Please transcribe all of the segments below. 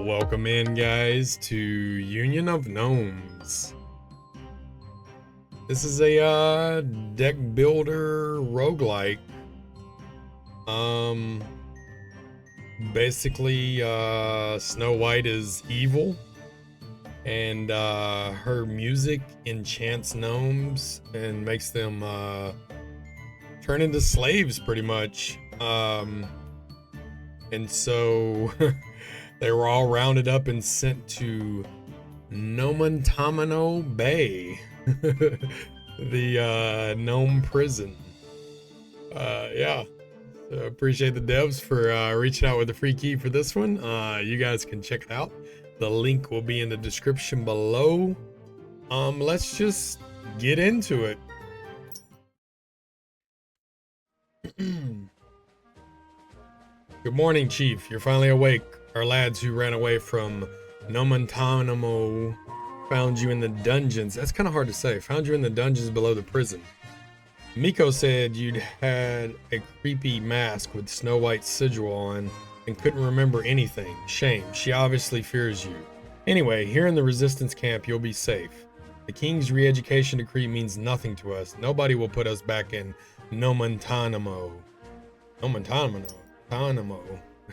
Welcome in, guys, to Union of Gnomes. This is a deck builder roguelike. Basically, Snow White is evil, and her music enchants gnomes and makes them turn into slaves, pretty much. And so they were all rounded up and sent to Nomentamino Bay, the gnome prison. Yeah. So appreciate the devs for reaching out with a free key for this one. You guys can check it out. The link will be in the description below. Let's just get into it. Good morning, Chief. You're finally awake. Our lads who ran away from Nomentanimo found you in the dungeons. That's kind of hard to say. Found you in the dungeons below the prison. Miko said you'd had a creepy mask with Snow White's sigil on and couldn't remember anything. Shame. She obviously fears you. Anyway, here in the resistance camp, you'll be safe. The king's re-education decree means nothing to us. Nobody will put us back in Nomentanimo. Nomentanimo.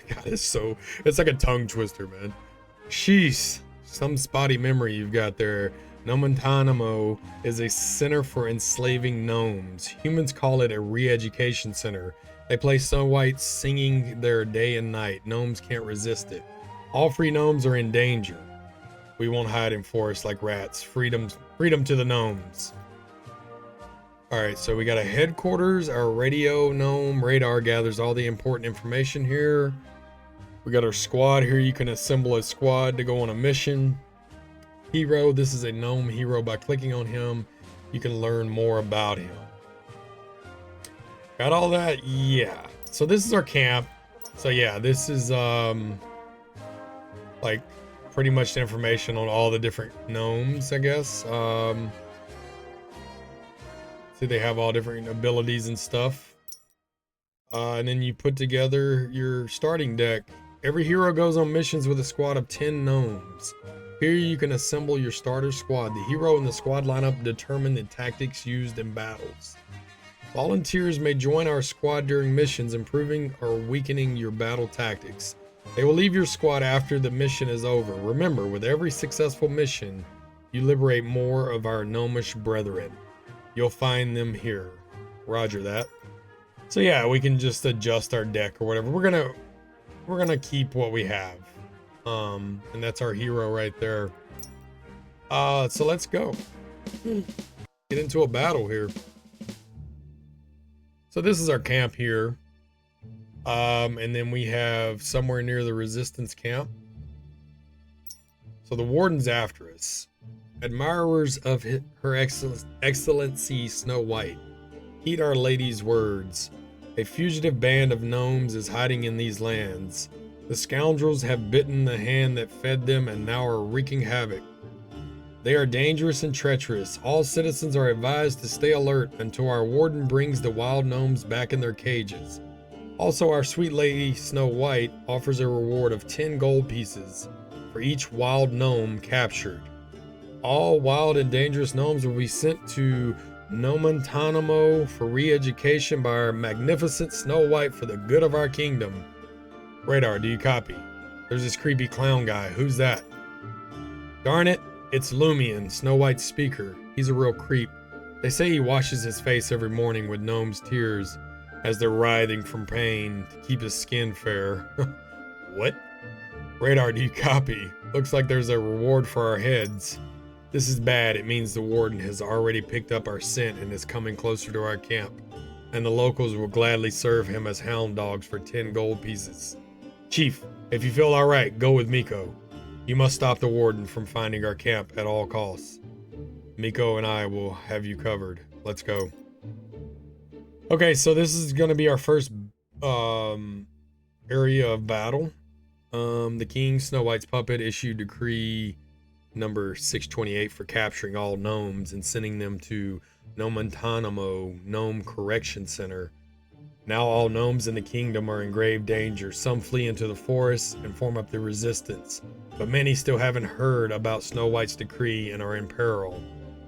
God, it's like a tongue twister, man. Sheesh, some spotty memory you've got there. Nomentanimo is a center for enslaving gnomes. Humans call it a re-education center. They play Snow White singing there day and night. Gnomes can't resist it. All free gnomes are in danger. We won't hide in forests like rats. Freedom to the gnomes. Alright, so we got a headquarters. Our radio gnome radar gathers all the important information here. We got our squad here. You can assemble a squad to go on a mission. Hero, this is a gnome hero. By clicking on him, you can learn more about him. Got all that? Yeah. So this is our camp. So yeah, this is like pretty much the information on all the different gnomes, I guess. See, they have all different abilities and stuff. And then you put together your starting deck. Every hero goes on missions with a squad of 10 gnomes. Here you can assemble your starter squad. The hero and the squad lineup determine the tactics used in battles. Volunteers may join our squad during missions, improving or weakening your battle tactics. They will leave your squad after the mission is over. Remember, with every successful mission, you liberate more of our gnomish brethren. You'll find them here. Roger that. So yeah, we can just adjust our deck or whatever. We're gonna keep what we have. And that's our hero right there. So let's go. Get into a battle here. So this is our camp here. And then we have somewhere near the resistance camp. So the warden's after us. Admirers of Her Excellency Snow White, heed our lady's words. A fugitive band of gnomes is hiding in these lands. The scoundrels have bitten the hand that fed them and now are wreaking havoc. They are dangerous and treacherous. All citizens are advised to stay alert until our warden brings the wild gnomes back in their cages. Also, our sweet lady Snow White offers a reward of 10 gold pieces for each wild gnome captured. All wild and dangerous gnomes will be sent to Nomentanimo for re-education by our magnificent Snow White for the good of our kingdom. Radar, do you copy? There's this creepy clown guy. Who's that? Darn it, it's Lumion, Snow White's speaker. He's a real creep. They say he washes his face every morning with gnomes' tears as they're writhing from pain to keep his skin fair. What? Radar, do you copy? Looks like there's a reward for our heads. This is bad. It means the warden has already picked up our scent and is coming closer to our camp, and the locals will gladly serve him as hound dogs for 10 gold pieces. Chief, if you feel alright, go with Miko. You must stop the warden from finding our camp at all costs. Miko and I will have you covered. Let's go. Okay, so this is going to be our first area of battle. The king, Snow White's puppet, issued decree number 628 for capturing all gnomes and sending them to Nomentanimo Gnome Correction Center Now all gnomes in the kingdom are in grave danger. Some flee into the forests and form up the resistance, but many still haven't heard about Snow White's decree and are in peril.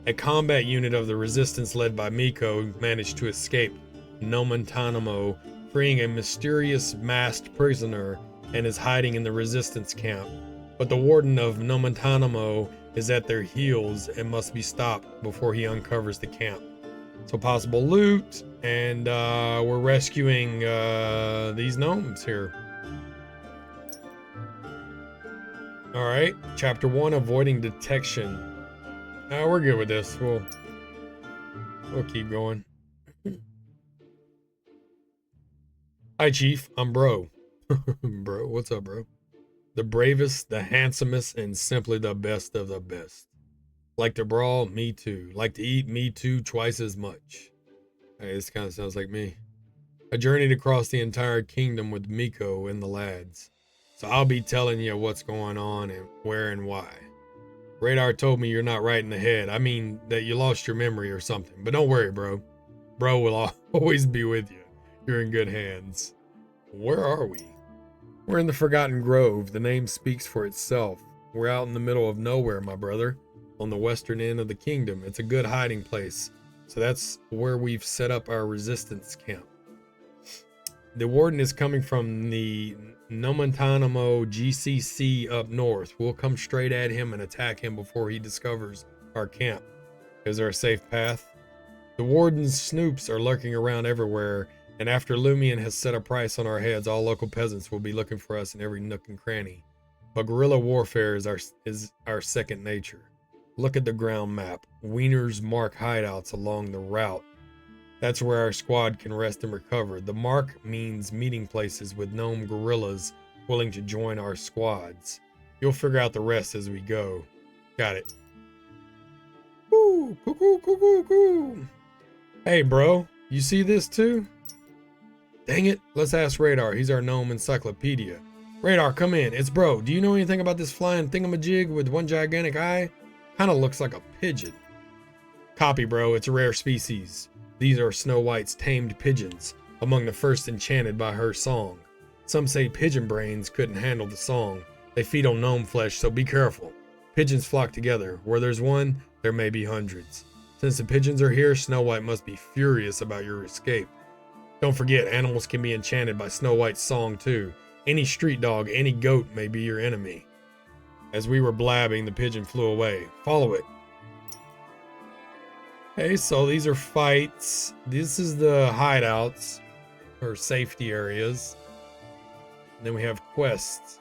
A combat unit of the resistance led by Miko managed to escape Nomentanamo, freeing a mysterious masked prisoner, and is hiding in the resistance camp. But the warden of Nomentanamo is at their heels and must be stopped before he uncovers the camp. So possible loot, and we're rescuing these gnomes here. All right, chapter 1, avoiding detection. We're good with this. We'll keep going. Hi, Chief. I'm Bro. Bro, what's up, bro? The bravest, the handsomest, and simply the best of the best. Like to brawl? Me too. Like to eat? Me too, twice as much. Hey, this kind of sounds like me. I journeyed across the entire kingdom with Miko and the lads. So I'll be telling you what's going on and where and why. Radar told me you're not right in the head. I mean, that you lost your memory or something. But don't worry, bro. Bro will always be with you. You're in good hands. Where are we? We're in the Forgotten Grove. The name speaks for itself. We're out in the middle of nowhere, my brother. On the western end of the kingdom. It's a good hiding place. So that's where we've set up our resistance camp. The warden is coming from the Nomentanamo GCC up north. We'll come straight at him and attack him before he discovers our camp. Is there a safe path? The warden's snoops are lurking around everywhere, and after Lumion has set a price on our heads, all local peasants will be looking for us in every nook and cranny. But guerrilla warfare is our second nature. Look at the ground map. Wieners mark hideouts along the route. That's where our squad can rest and recover. The mark means meeting places with gnome guerrillas willing to join our squads. You'll figure out the rest as we go. Got it. Woo! Coo. Hey, bro. You see this too? Dang it. Let's ask Radar. He's our gnome encyclopedia. Radar, come in. It's bro. Do you know anything about this flying thingamajig with one gigantic eye? Kinda looks like a pigeon. Copy, bro. It's a rare species. These are Snow White's tamed pigeons, among the first enchanted by her song. Some say pigeon brains couldn't handle the song. They feed on gnome flesh, so be careful. Pigeons flock together. Where there's one, there may be hundreds. Since the pigeons are here, Snow White must be furious about your escape. Don't forget, animals can be enchanted by Snow White's song too. Any street dog, any goat may be your enemy. As we were blabbing, the pigeon flew away. Follow it. Okay, so these are fights. This is the hideouts, or safety areas. And then we have quests.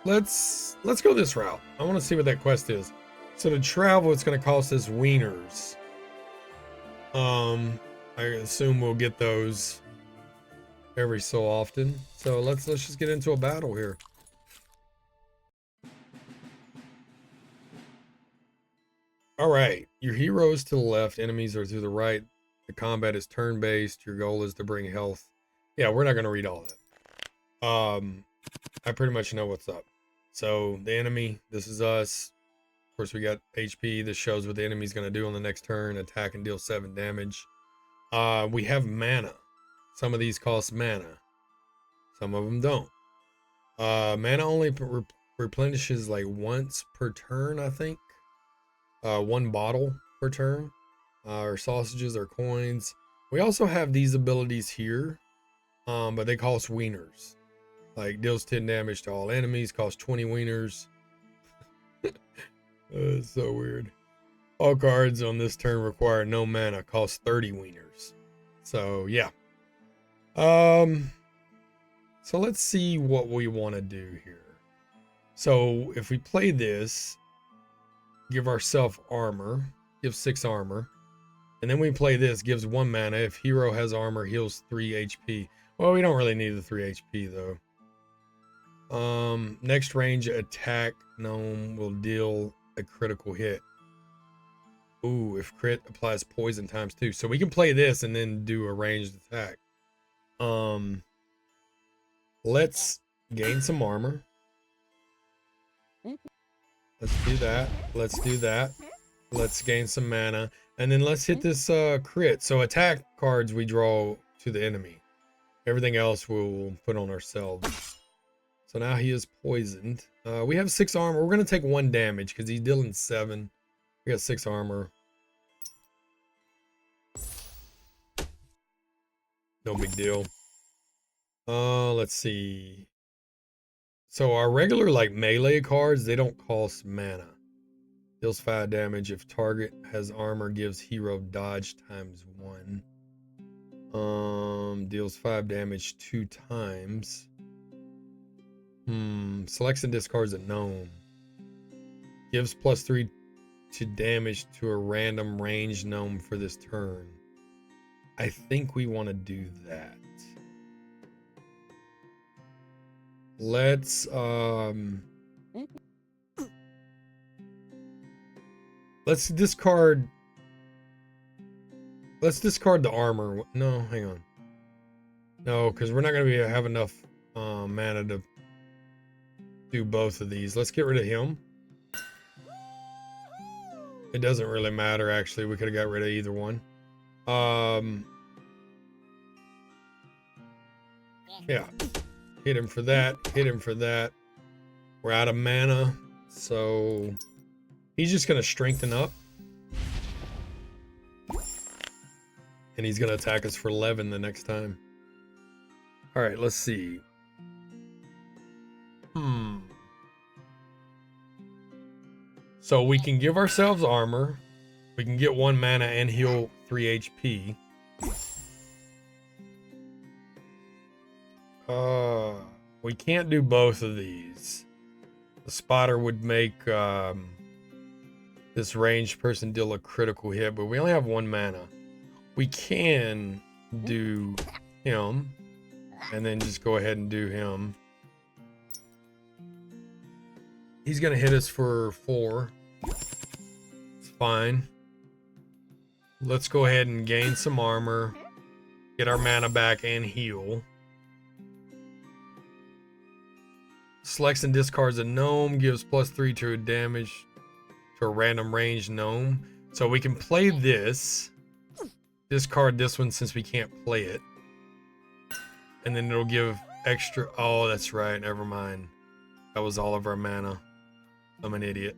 Let's go this route. I want to see what that quest is. So to travel, it's going to cost us wieners. I assume we'll get those every so often. So let's just get into a battle here. All right, your hero is to the left, enemies are to the right. The combat is turn-based. Your goal is to bring health. Yeah, we're not going to read all that. I pretty much know what's up. So the enemy, this is us. Of course, we got HP. This shows what the enemy's going to do on the next turn. Attack and deal 7 damage. We have mana. Some of these cost mana. Some of them don't. Mana only replenishes like once per turn, I think. 1 bottle per turn. Our sausages are coins. We also have these abilities here, but they cost wieners. Like deals 10 damage to all enemies, cost 20 wieners. It's so weird. All cards on this turn require no mana, cost 30 wieners. So yeah. So let's see what we want to do here. So if we play this, give ourselves armor, give 6 armor. And then we play this, gives 1 mana. If hero has armor, heals 3 HP. Well, we don't really need the 3 HP though. Next range attack gnome will deal a critical hit. Ooh, if crit applies poison times 2. So we can play this and then do a ranged attack. Let's gain some armor. Let's do that. Let's do that. Let's gain some mana. And then let's hit this crit. So attack cards we draw to the enemy. Everything else we'll put on ourselves. So now he is poisoned. We have 6 armor. We're going to take 1 damage because he's dealing 7. We got 6 armor. No big deal. Let's see. So our regular like melee cards, they don't cost mana. Deals 5 damage if target has armor, gives hero dodge ×1. Deals 5 damage 2 times. Selects and discards a gnome. Gives +3 to damage to a random ranged gnome for this turn. I think we want to do that. Let's discard. Let's discard the armor. No, hang on. No, because we're not going to have enough mana to do both of these. Let's get rid of him. It doesn't really matter, actually. We could have got rid of either one. Yeah. Hit him for that. Hit him for that. We're out of mana. So he's just going to strengthen up. And he's going to attack us for 11 the next time. All right, let's see. So we can give ourselves armor. We can get 1 mana and heal 3 HP. We can't do both of these. The spotter would make this ranged person deal a critical hit, but we only have 1 mana. We can do him and then just go ahead and do him. He's gonna hit us for 4. It's fine. Let's go ahead and gain some armor, get our mana back, and heal. Selects and discards a gnome, gives +3 to damage to a random ranged gnome. So we can play this, discard this one since we can't play it, and then it'll give extra. Oh, that's right. Never mind. That was all of our mana. I'm an idiot.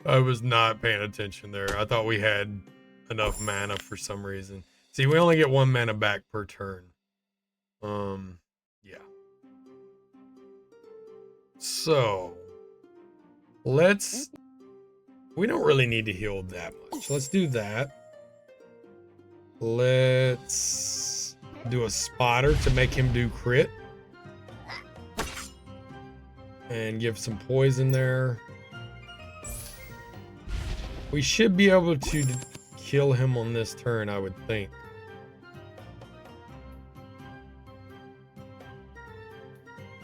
I was not paying attention there. I thought we had enough mana for some reason. See, we only get 1 mana back per turn. Yeah. So we don't really need to heal that much. Let's do that. Let's do a spotter to make him do crit. And give some poison there. We should be able to kill him on this turn, I would think.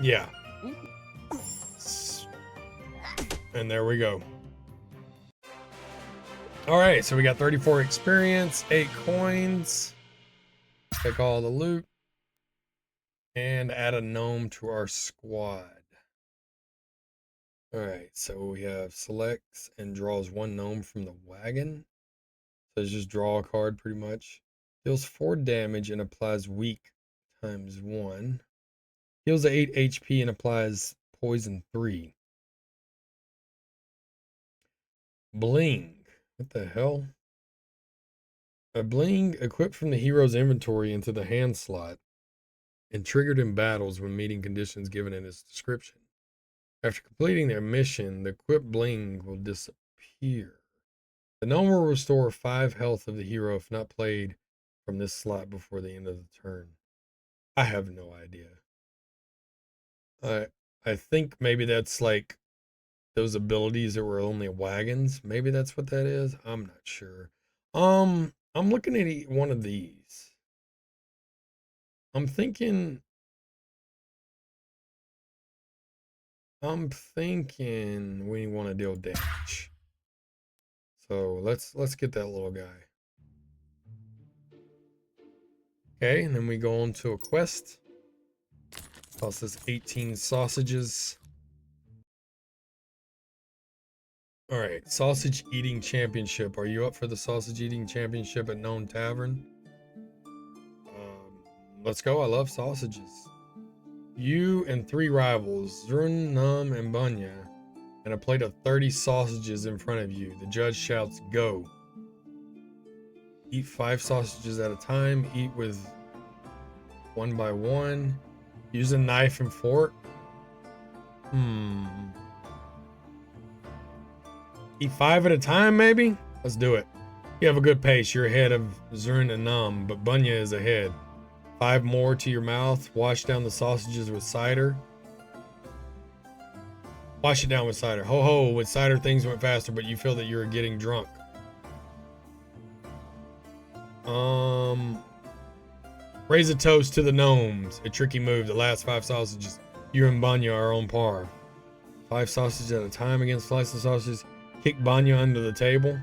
Yeah. And there we go. All right, so we got 34 experience, 8 coins. Take all the loot. And add a gnome to our squad. All right, so we have selects and draws 1 gnome from the wagon. So it's just draw a card pretty much. Deals 4 damage and applies weak ×1. Heals 8 HP and applies poison 3. Bling. What the hell? A bling equipped from the hero's inventory into the hand slot and triggered in battles when meeting conditions given in its description. After completing their mission, the equipped bling will disappear. The gnome will restore 5 health of the hero if not played from this slot before the end of the turn. I have no idea. I think maybe that's like those abilities that were only wagons. Maybe that's what that is. I'm not sure. I'm looking at one of these. I'm thinking we want to deal damage. So let's get that little guy. Okay, and then we go on to a quest. Costs us 18 sausages. All right, sausage eating championship. Are you up for the sausage eating championship at Gnome Tavern? Let's go. I love sausages. You and 3 rivals, Zrun, Num, and Bunya, and a plate of 30 sausages in front of you. The judge shouts, "Go." Eat 5 sausages at a time. Eat with one by one. Use a knife and fork. Eat 5 at a time, maybe? Let's do it. You have a good pace. You're ahead of Zrun and Num, but Bunya is ahead. 5 more to your mouth. Wash down the sausages with cider. Wash it down with cider. Ho ho, with cider things went faster, but you feel that you're getting drunk. Raise a toast to the gnomes. A tricky move. The last 5 sausages. You and Banya are on par. 5 sausages at a time against slices of sausages. Kick Banya under the table.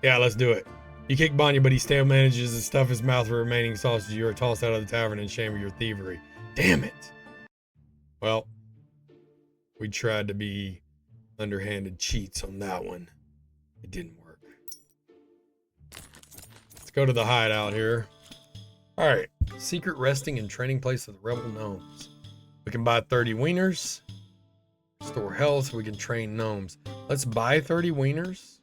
Yeah, let's do it. You kick Banya, but he still manages to stuff his mouth with remaining sausages. You are tossed out of the tavern in shame of your thievery. Damn it. Well, we tried to be underhanded cheats on that one. It didn't work. Let's go to the hideout here. All right. Secret resting and training place of the rebel gnomes. We can buy 30 wieners. Store health. We can train gnomes. Let's buy 30 wieners.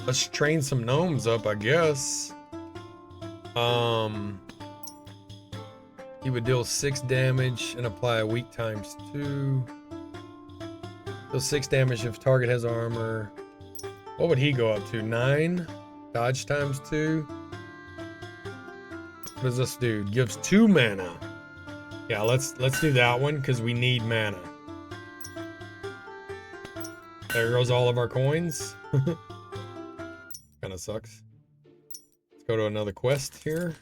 Let's train some gnomes up, I guess. He would deal 6 damage and apply a weak times 2. Deal 6 damage if target has armor. What would he go up to? 9? Dodge times 2. What does this do? Gives 2 mana. Yeah, let's do that one because we need mana. There goes all of our coins. Kind of sucks. Let's go to another quest here.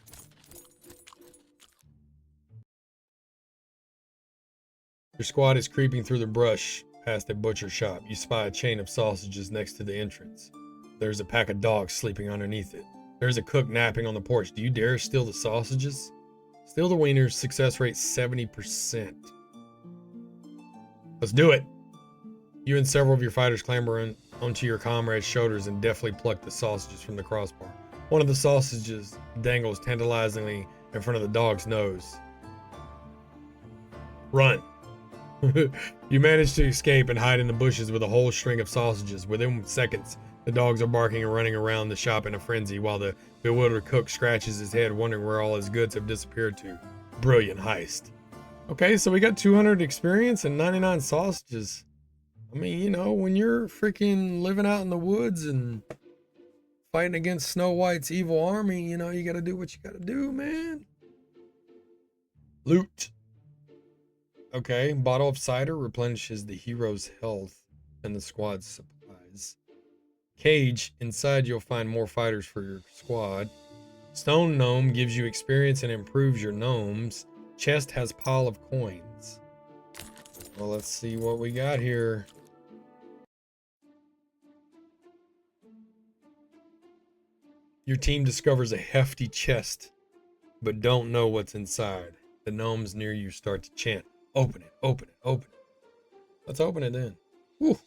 Your squad is creeping through the brush past a butcher shop. You spy a chain of sausages next to the entrance. There's a pack of dogs sleeping underneath it. There's a cook napping on the porch. Do you dare steal the sausages? Steal the wieners. Success rate 70%. Let's do it. You and several of your fighters clamber onto your comrade's shoulders and deftly pluck the sausages from the crossbar. One of the sausages dangles tantalizingly in front of the dog's nose. Run. You manage to escape and hide in the bushes with a whole string of sausages. Within seconds, the dogs are barking and running around the shop in a frenzy while the bewildered cook scratches his head wondering where all his goods have disappeared to. Brilliant heist. Okay, so we got 200 experience and 99 sausages. I mean, you know, when you're freaking living out in the woods and fighting against Snow White's evil army, you know, you gotta do what you gotta do, man. Loot. Okay, bottle of cider replenishes the hero's health and the squad's supplies. Cage, inside you'll find more fighters for your squad. Stone gnome gives you experience and improves your gnomes. Chest has pile of coins. Well, let's see what we got here. Your team discovers a hefty chest, but don't know what's inside. The gnomes near you start to chant, "Open it, open it, open it." Let's open it then. Whew.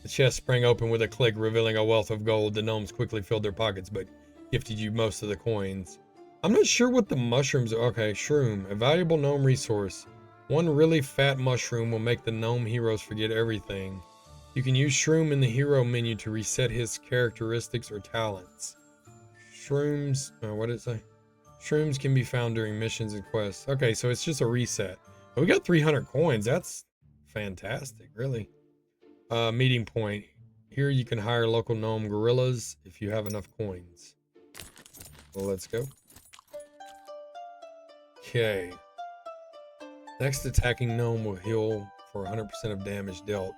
The chest sprang open with a click, revealing a wealth of gold. The gnomes quickly filled their pockets, but gifted you most of the coins. I'm not sure what the mushrooms are. Okay, shroom, a valuable gnome resource. One really fat mushroom will make the gnome heroes forget everything. You can use shroom in the hero menu to reset his characteristics or talents. Shrooms, what did it say? Shrooms can be found during missions and quests. Okay, so it's just a reset. But we got 300 coins. That's fantastic, really. Meeting point. Here you can hire local gnome gorillas if you have enough coins. Well, let's go. Okay. Next attacking gnome will heal for 100% of damage dealt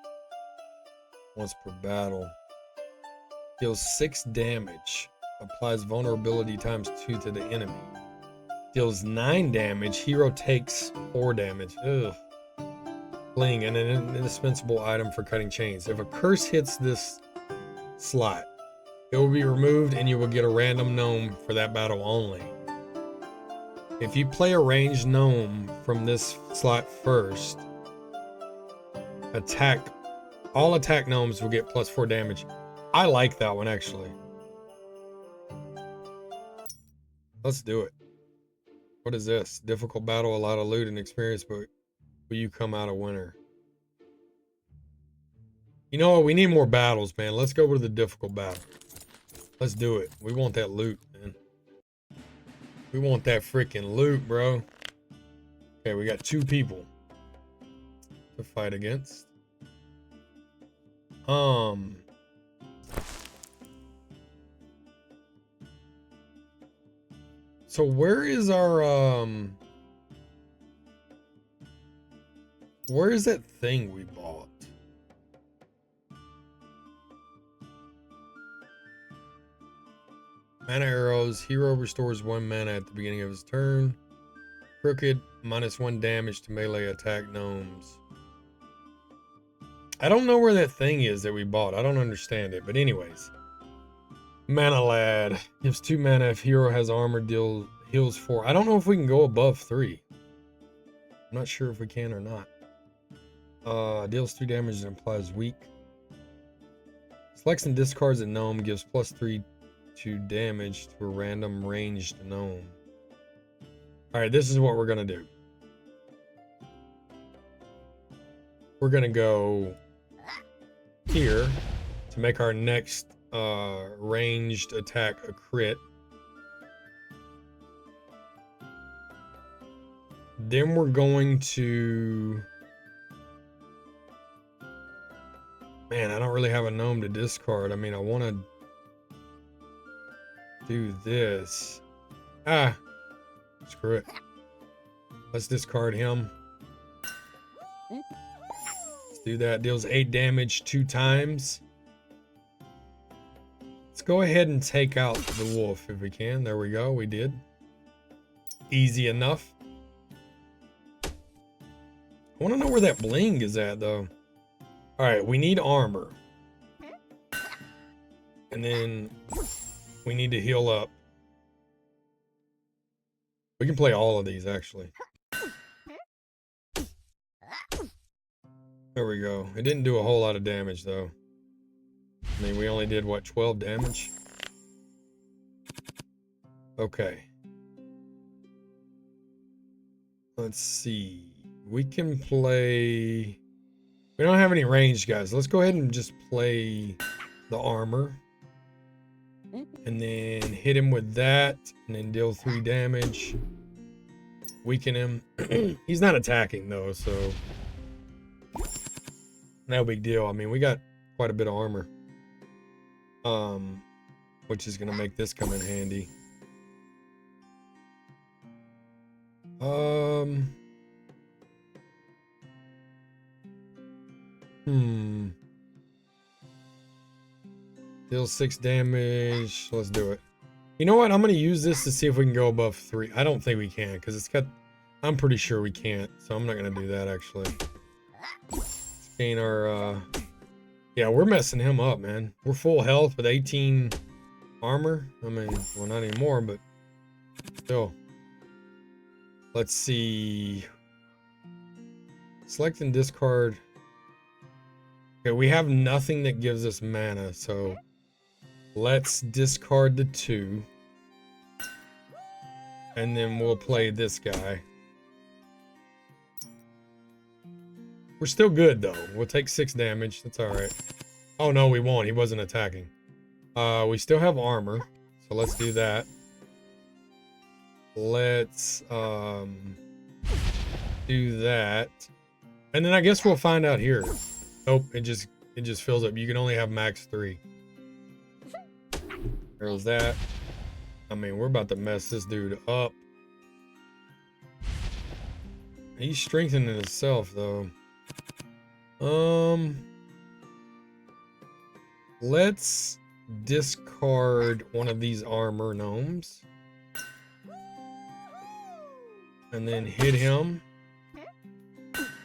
once per battle. Deals 6 damage. Applies vulnerability times 2 to the enemy. Deals 9 damage. Hero takes 4 damage. Ugh. Bling, and an indispensable item for cutting chains. If a curse hits this slot, it will be removed and you will get a random gnome for that battle only. If you play a ranged gnome from this slot first, attack All attack gnomes will get +4 damage. I like that one, actually. Let's do it. What is this? Difficult battle, a lot of loot and experience, but will you come out a winner? You know what? We need more battles, man. Let's go to the difficult battle. Let's do it. We want that loot, man. We want that freaking loot, bro. Okay, we got 2 people to fight against. So where is our where is that thing we bought? Mana arrows. Hero restores 1 mana at the beginning of his turn. Crooked, -1 damage to melee attack gnomes. I don't know where that thing is that we bought. I don't understand it. But anyways. Mana Lad. Gives 2 mana if hero has armor, heals 4. I don't know if we can go above 3. I'm not sure if we can or not. Deals 2 damage and implies weak. Selects and discards a gnome. Gives +3 to damage to a random ranged gnome. Alright, this is what we're going to do. We're going to go here to make our next ranged attack a crit. Then we're going to... Man, I don't really have a gnome to discard. I mean, I want to do this. Ah, screw it. Let's discard him. Let's do that. Deals 8 damage 2 times. Let's go ahead and take out the wolf if we can. There we go. We did. Easy enough. I want to know where that bling is at, though. All right, we need armor. And then we need to heal up. We can play all of these, actually. There we go. It didn't do a whole lot of damage, though. I mean, we only did, what, 12 damage? Okay. Let's see. We can play... We don't have any range, guys. Let's go ahead and just play the armor. And then hit him with that. And then deal 3 damage. Weaken him. He's not attacking, though, so... No big deal. I mean, we got quite a bit of armor. Which is going to make this come in handy. Deals 6 damage. Let's do it. You know what? I'm going to use this to see if we can go above 3. I don't think we can, because it's got... I'm pretty sure we can't, so I'm not going to do that, actually. Let's gain our... Yeah, we're messing him up, man. We're full health with 18 armor. I mean, well, not anymore, but still. Let's see. Select and discard. Okay, we have nothing that gives us mana, so let's discard the 2. And then we'll play this guy. We're still good, though. We'll take 6 damage. That's alright. Oh, no, we won't. He wasn't attacking. We still have armor, so let's do that. Let's do that. And then I guess we'll find out here. Nope, it just fills up. You can only have max 3. There's that. I mean, we're about to mess this dude up. He's strengthening himself, though. Let's discard one of these armor gnomes. And then hit him.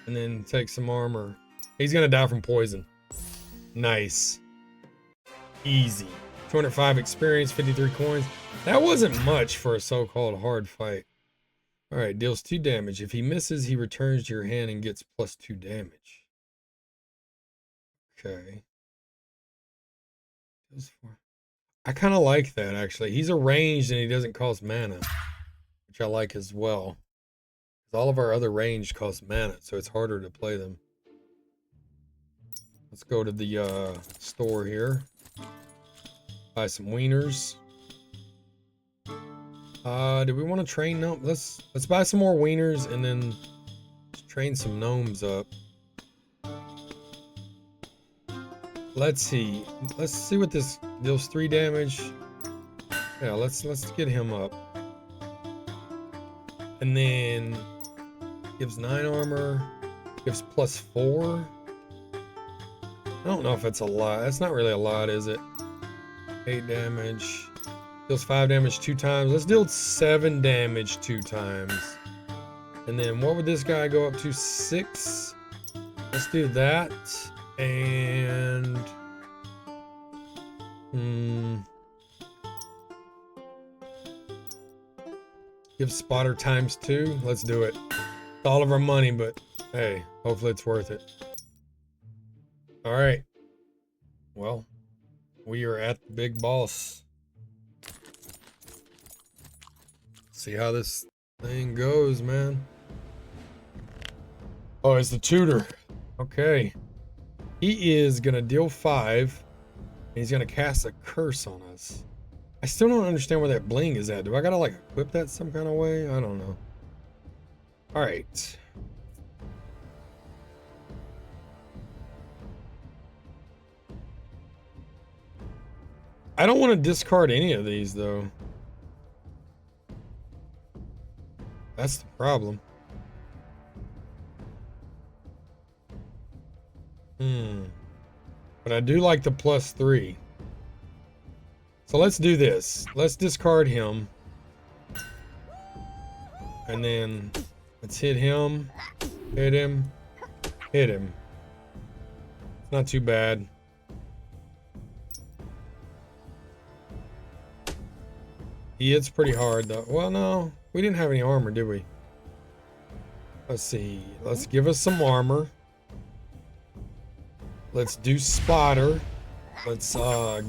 And then take some armor. He's gonna die from poison. Nice. Easy. 205 experience, 53 coins. That wasn't much for a so-called hard fight. Alright, deals 2 damage. If he misses, he returns to your hand and gets +2 damage. Okay. I kind of like that, actually. He's a ranged and he doesn't cost mana, which I like as well. All of our other range cost mana, so it's harder to play them. Let's go to the store here. Buy some wieners. Do we want to train gnome? Let's buy some more wieners and then train some gnomes up. Let's see. Let's see what this deals 3 damage. Yeah, let's get him up. And then gives 9 armor. Gives +4. I don't know if it's a lot. That's not really a lot, is it? 8 damage. Deals 5 damage 2 times. Let's deal 7 damage 2 times. And then what would this guy go up to? 6. Let's do that. And give spotter ×2. Let's do it. It's all of our money, but hey, hopefully it's worth it. All right. Well, we are at the big boss. See how this thing goes, man. Oh, it's the tutor. Okay. He is gonna deal 5. And he's gonna cast a curse on us. I still don't understand where that bling is at. Do I gotta like equip that some kind of way? I don't know. All right. I don't want to discard any of these though. That's the problem. But I do like the +3. So let's do this. Let's discard him. And then let's hit him. Hit him. Hit him. It's not too bad. He hits pretty hard though. Well, no. We didn't have any armor, did we? Let's see. Let's give us some armor. Let's do spotter. Let's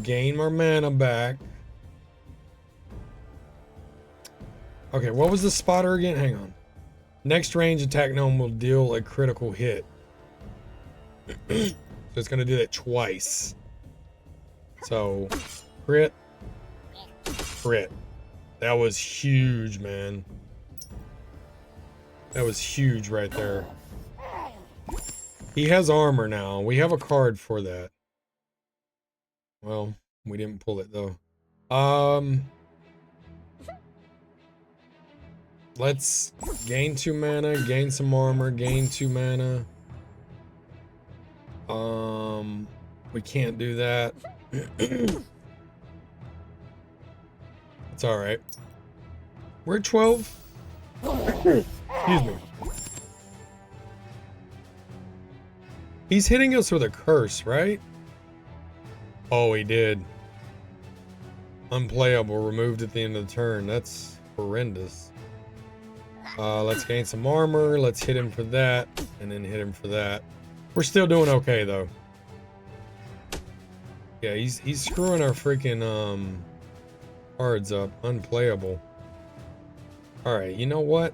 gain our mana back. Okay, what was the spotter again? Hang on. Next range attack gnome will deal a critical hit. So it's gonna do that twice. So crit. Crit. That was huge, man. That was huge right there. He has armor now. We have a card for that. Well, we didn't pull it though. Let's gain 2 mana, gain some armor, gain 2 mana. We can't do that. It's all right. We're at 12. Excuse me. He's hitting us with a curse, right? Oh, he did. Unplayable, removed at the end of the turn. That's horrendous. Let's gain some armor. Let's hit him for that, and then hit him for that. We're still doing okay though. Yeah, he's screwing our freaking cards up. Unplayable. All right, you know what?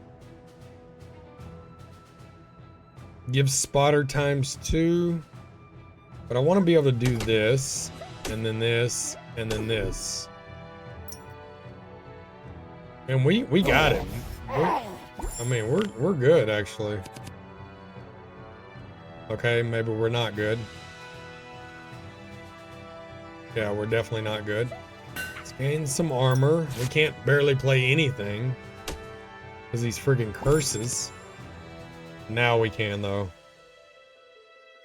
Give spotter ×2, but I want to be able to do this, and then this, and then this. And we got him. We're good actually. Okay, maybe we're not good. Yeah, we're definitely not good. Let's gain some armor. We can't barely play anything because these friggin' curses. Now we can though.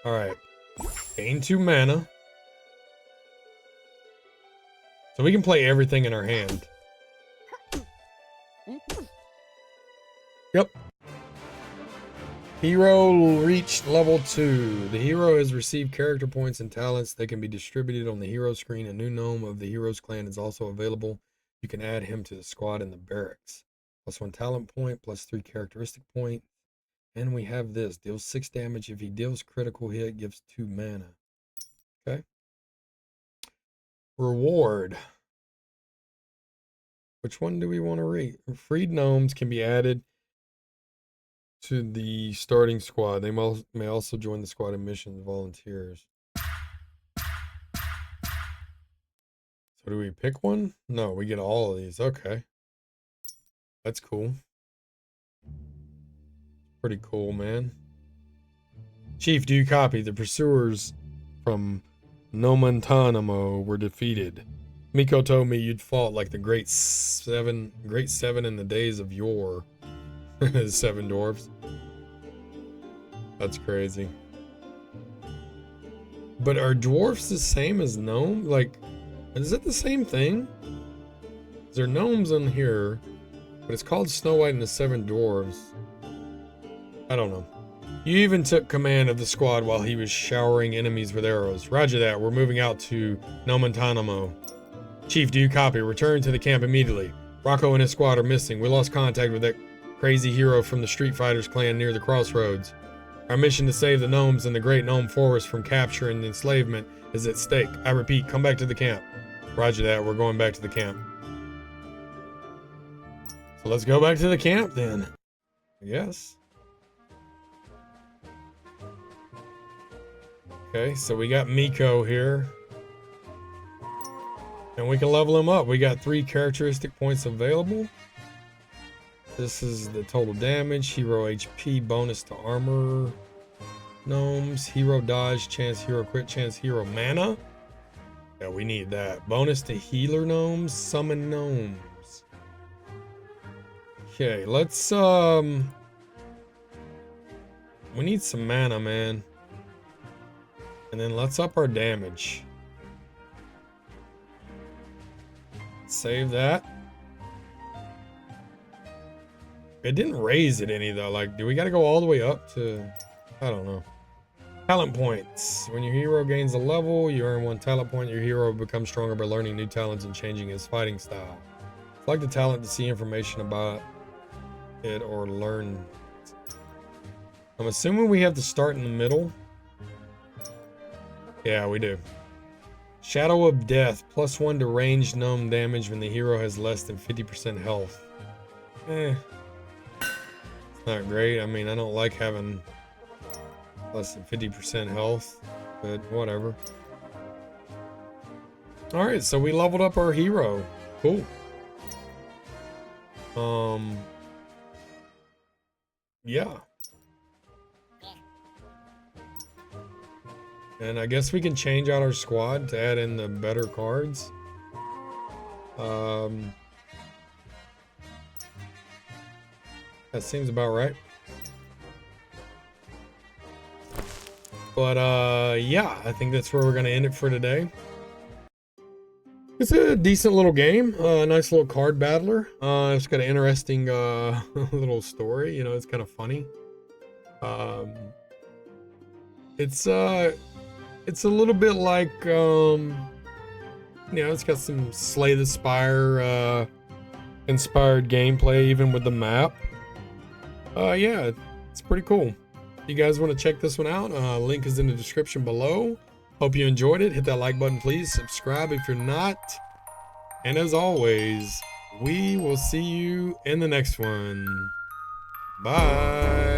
All right, gain 2 mana. So we can play everything in our hand. Yep. Hero reached level 2. The hero has received character points and talents. They can be distributed on the hero screen. A new gnome of the hero's clan is also available. You can add him to the squad in the barracks. +1 talent point, +3 characteristic point. And we have this. Deals 6 damage. If he deals critical hit, gives 2 mana. Okay. Reward. Which one do we want to read? Freed gnomes can be added to the starting squad. They may also join the squad in missions, volunteers. So do we pick one? No, we get all of these. Okay. That's cool. Pretty cool, man. Chief, do you copy? The pursuers from Nomentanamo were defeated. Miko told me you'd fought like the great seven in the days of yore. 7 dwarves. That's crazy. But are dwarfs the same as gnome? Like, is it the same thing? There are gnomes on here, but it's called Snow White and the 7 Dwarves. I don't know. You even took command of the squad while he was showering enemies with arrows. Roger that. We're moving out to Nomentanamo. Chief, do you copy? Return to the camp immediately. Rocco and his squad are missing. We lost contact with that crazy hero from the Street Fighters clan near the crossroads. Our mission to save the gnomes and the Great Gnome Forest from capture and enslavement is at stake. I repeat, come back to the camp. Roger that. We're going back to the camp. So let's go back to the camp then. I guess. Okay, so we got Miko here. And we can level him up. We got 3 characteristic points available. This is the total damage, hero HP, bonus to armor gnomes, hero dodge, chance, hero crit chance, hero mana. Yeah, we need that. Bonus to healer gnomes, summon gnomes. Okay, let's we need some mana, man. And then let's up our damage. Save that. It didn't raise it any though. Like, do we gotta go all the way up to, I don't know. Talent points. When your hero gains a level, you earn 1 talent point. Your hero becomes stronger by learning new talents and changing his fighting style. Select the talent to see information about it or learn. I'm assuming we have to start in the middle. Yeah, we do. Shadow of Death, +1 to ranged gnome damage when the hero has less than 50% health. It's not great. I mean, I don't like having less than 50% health, but whatever. Alright, so we leveled up our hero. Cool. Yeah. And I guess we can change out our squad to add in the better cards. That seems about right. But yeah, I think that's where we're gonna end it for today. It's a decent little game, nice little card battler. It's got an interesting little story. You know, it's kind of funny. It's a little bit like you know, it's got some Slay the Spire inspired gameplay, even with the map. Yeah, it's pretty cool. If you guys want to check this one out, link is in the description below. Hope you enjoyed it. Hit that like button, please. Subscribe if you're not. And as always, we will see you in the next one. Bye.